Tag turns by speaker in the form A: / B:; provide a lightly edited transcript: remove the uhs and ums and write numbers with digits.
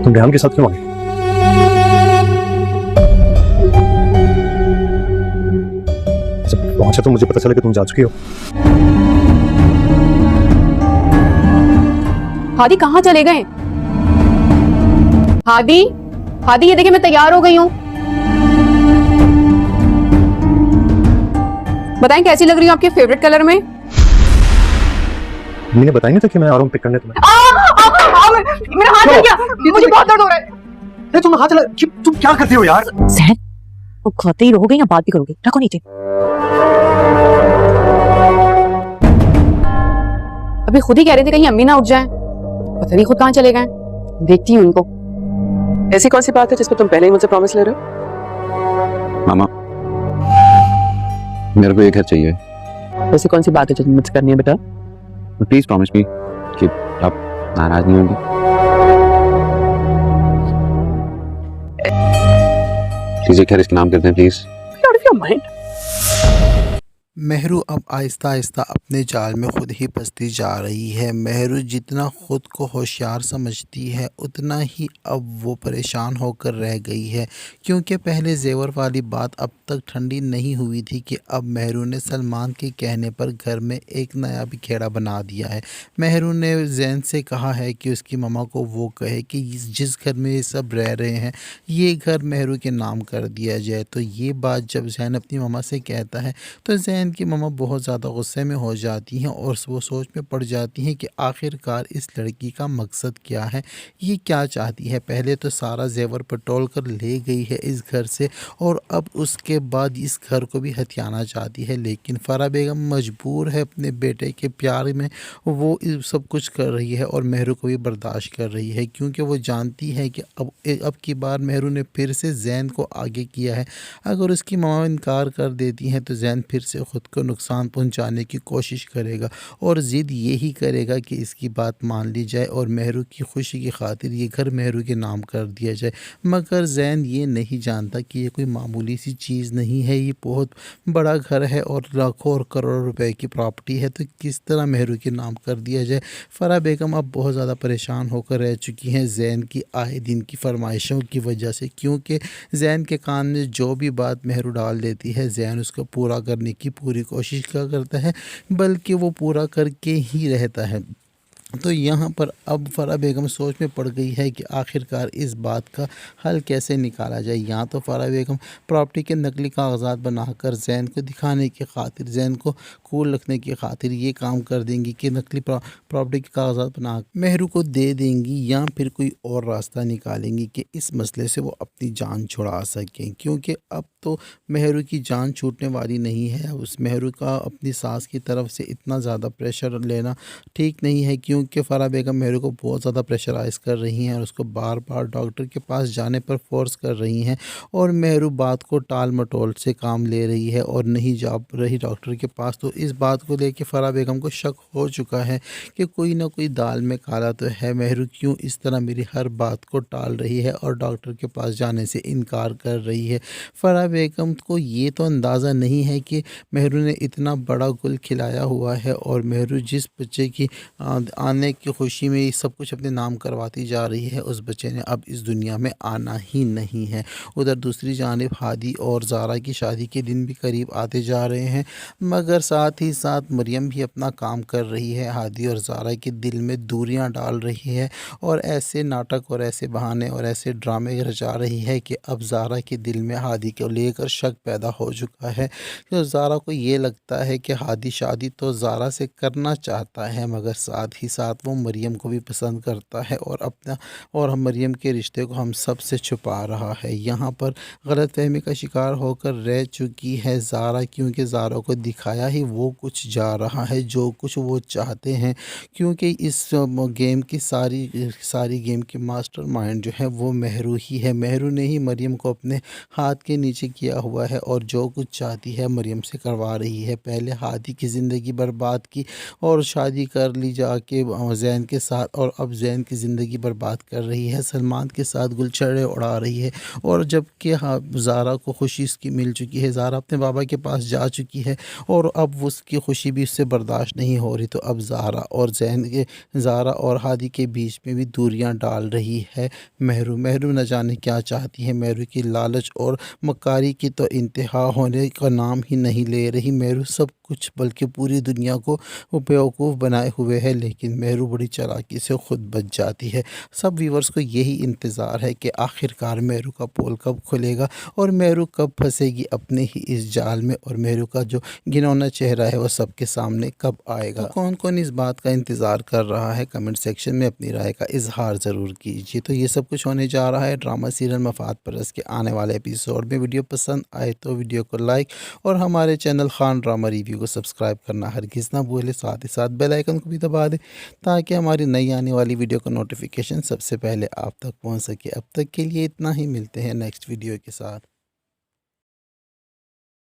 A: तुम रेहान के साथ क्यों आ गई? जब वहां से तो मुझे पता चला कि तुम जा चुकी हो।
B: हादी कहाँ चले गए? हादी, हादी ये देखिए मैं तैयार हो गई हूँ। बताएं कैसी लग रही हूँ आपके फेवरेट कलर में?
A: मैंने बताया नहीं था कि मैं आ रहा हूँ पिक करने तुम्हें।
B: मेरा हाथ जल गया, मुझे बहुत दर्द हो रहा है।
A: अरे तुम हाथ चला, तुम क्या करते हो यार?
C: जहन, वो खाते ही रहोगे या बात भी करोगे? रखो नीचे।
B: अभी खुद ही कह रहे थे कहीं अम्मी ना उठ जाए, पता नहीं खुद कहाँ चले गए। देखती हूँ उनको।
D: ऐसी कौन सी बात है जिस पर तुम पहले ही मुझसे प्रॉमिस ले रहे हो?
E: मामा, मेरे को एक घर चाहिए।
D: ऐसी कौन सी बात है जो तुम मुझसे करनी है बेटा?
E: प्लीज प्रॉमिस मी कि आप नाराज नहीं होंगे। प्लीज एक घर इसके नाम करते हैं please.
D: Out of your mind.
F: Mehru अब आहिस्ता आहिस्ता अपने जाल में खुद ही फंसती जा रही है। मेहरू जितना खुद को होशियार समझती है उतना ही अब वो परेशान होकर रह गई है, क्योंकि पहले जेवर वाली बात अब तक ठंडी नहीं हुई थी कि अब मेहरू ने सलमान के कहने पर घर में एक नया बिखेड़ा बना दिया है। मेहरू ने जैन से कहा है कि उसकी मम्मा को वो कहे कि जिस घर में ये सब रह रहे हैं ये घर मेहरू के नाम कर दिया जाए। तो ये बात जब जैन अपनी मम्मा से कहता है तो जैन की मम्मा बहुत ज़्यादा गुस्से में हो जाती हैं और वो सोच में पड़ जाती हैं कि आखिरकार इस लड़की का मकसद क्या है, ये क्या चाहती है। पहले तो सारा जेवर पटोल कर ले गई है इस घर से और अब उसके बाद इस घर को भी हथियाना चाहती है, लेकिन फरा बेगम मजबूर है अपने बेटे के प्यार में, वो सब कुछ कर रही है और मेहरू को भी बर्दाश्त कर रही है, क्योंकि वो जानती है कि अब की बार मेहरू ने फिर से जैन को आगे किया है। अगर उसकी माँ इनकार कर देती हैं तो जैन फिर से खुद को नुकसान पहुंचाने की कोशिश करेगा और ज़िद यही करेगा कि इसकी बात मान ली जाए और मेहरू की खुशी की खातिर ये घर मेहरू के नाम कर दिया जाए। मगर जैन ये नहीं जानता कि ये कोई मामूली सी चीज़ नहीं है, ये बहुत बड़ा घर है और लाखों और करोड़ों रुपए की प्रॉपर्टी है, तो किस तरह मेहरू के नाम कर दिया जाए। फरा बेगम अब बहुत ज़्यादा परेशान होकर रह चुकी हैं जैन की आए दिन की फरमाइशों की वजह से, क्योंकि जैन के कान में जो भी बात मेहरू डाल देती है जैन उसको पूरा करने की पूरी कोशिश करता है, बल्कि वो पूरा करके ही रहता है। तो यहाँ पर अब फरा बेगम सोच में पड़ गई है कि आखिरकार इस बात का हल कैसे निकाला जाए। यहाँ तो फरा बेगम प्रॉपर्टी के नकली कागजात बनाकर जैन को दिखाने की खातिर, जैन को कूल रखने की खातिर ये काम कर देंगी कि नकली प्रॉपर्टी के कागजात बना मेहरू को दे देंगी, या फिर कोई और रास्ता निकालेंगी कि इस मसले से वो अपनी जान छुड़ा सकें, क्योंकि अब तो मेहरू की जान छूटने वाली नहीं है। उस मेहरू का अपनी सास की तरफ से इतना ज़्यादा प्रेशर लेना ठीक नहीं है, क्योंकि फरा बेगम मेहरू को बहुत ज़्यादा प्रेशराइज कर रही हैं और उसको बार बार डॉक्टर के पास जाने पर फोर्स कर रही हैं और मेहरू बात को टाल मटोल से काम ले रही है और नहीं जा रही डॉक्टर के पास। तो इस बात को लेकर फरा बेगम को शक हो चुका है कि कोई ना कोई दाल में काला तो है, मेहरू क्यों इस तरह मेरी हर बात को टाल रही है और डॉक्टर के पास जाने से इनकार कर रही है। फरा बेगम को ये तो अंदाज़ा नहीं है कि मेहरू ने इतना बड़ा गुल खिलाया हुआ है और मेहरू जिस बच्चे की आने की खुशी में सब कुछ अपने नाम करवाती जा रही है, उस बच्चे ने अब इस दुनिया में आना ही नहीं है। उधर दूसरी जानिब हादी और ज़ारा की शादी के दिन भी करीब आते जा रहे हैं, मगर साथ ही साथ मरियम भी अपना काम कर रही है, हादी और ज़ारा के दिल में दूरियां डाल रही है और ऐसे नाटक और ऐसे बहाने और ऐसे ड्रामे रचा रही है कि अब ज़ारा के दिल में हादी को लेकर शक पैदा हो चुका है। तो ज़ारा को ये लगता है कि हादी शादी तो ज़ारा से करना चाहता है, मगर साथ ही साथ वो मरियम को भी पसंद करता है और मरियम के रिश्ते को हम सब से छुपा रहा है। यहाँ पर गलतफहमी का शिकार होकर रह चुकी है ज़ारा, क्योंकि ज़ारा को दिखाया ही वो कुछ जा रहा है जो कुछ वो चाहते हैं, क्योंकि इस गेम की सारी गेम की मास्टरमाइंड जो है वो मेहरू ही है। मेहरू ने ही मरियम को अपने हाथ के नीचे किया हुआ है और जो कुछ चाहती है मरियम से करवा रही है। पहले हादी की ज़िंदगी बर्बाद की और शादी कर ली जाके जैन के साथ और अब जैन की ज़िंदगी बर्बाद कर रही है, सलमान के साथ गुलछड़े उड़ा रही है। और जबकि हाँ, ज़ारा को खुशी उसकी मिल चुकी है, ज़ारा अपने बाबा के पास जा चुकी है और अब उसकी खुशी भी उससे बर्दाश्त नहीं हो रही, तो अब ज़ारा और हादी के बीच में भी दूरियां डाल रही है महरू न जाने क्या चाहती है। महरू की लालच और मक्कारी की तो इंतहा होने का नाम ही नहीं ले रही। महरू सब कुछ बल्कि पूरी दुनिया को बेवकूफ़ बनाए हुए है, लेकिन महरू बड़ी चालाकी से खुद बच जाती है। सब व्यूवर्स को यही इंतज़ार है कि आखिरकार महरू का पोल कब खुलेगा और महरू कब फंसेगी अपने ही इस जाल में, और महरू का जो घिनौना चेहरा है वो सबके सामने कब आएगा। तो कौन कौन इस बात का इंतज़ार कर रहा है, कमेंट सेक्शन में अपनी राय का इजहार ज़रूर कीजिए। तो ये सब कुछ होने जा रहा है ड्रामा सीरियल मफाद परस के आने वाले एपिसोड में। वीडियो पसंद आए तो वीडियो को लाइक और हमारे चैनल खान ड्रामा रिव्यू को सब्सक्राइब करना हरगिज़ ना भूलें। साथ ही साथ बेल आइकन को भी दबा दें ताकि हमारी नई आने वाली वीडियो का नोटिफिकेशन सबसे पहले आप तक पहुंच सके। अब तक के लिए इतना ही, मिलते हैं नेक्स्ट वीडियो के साथ।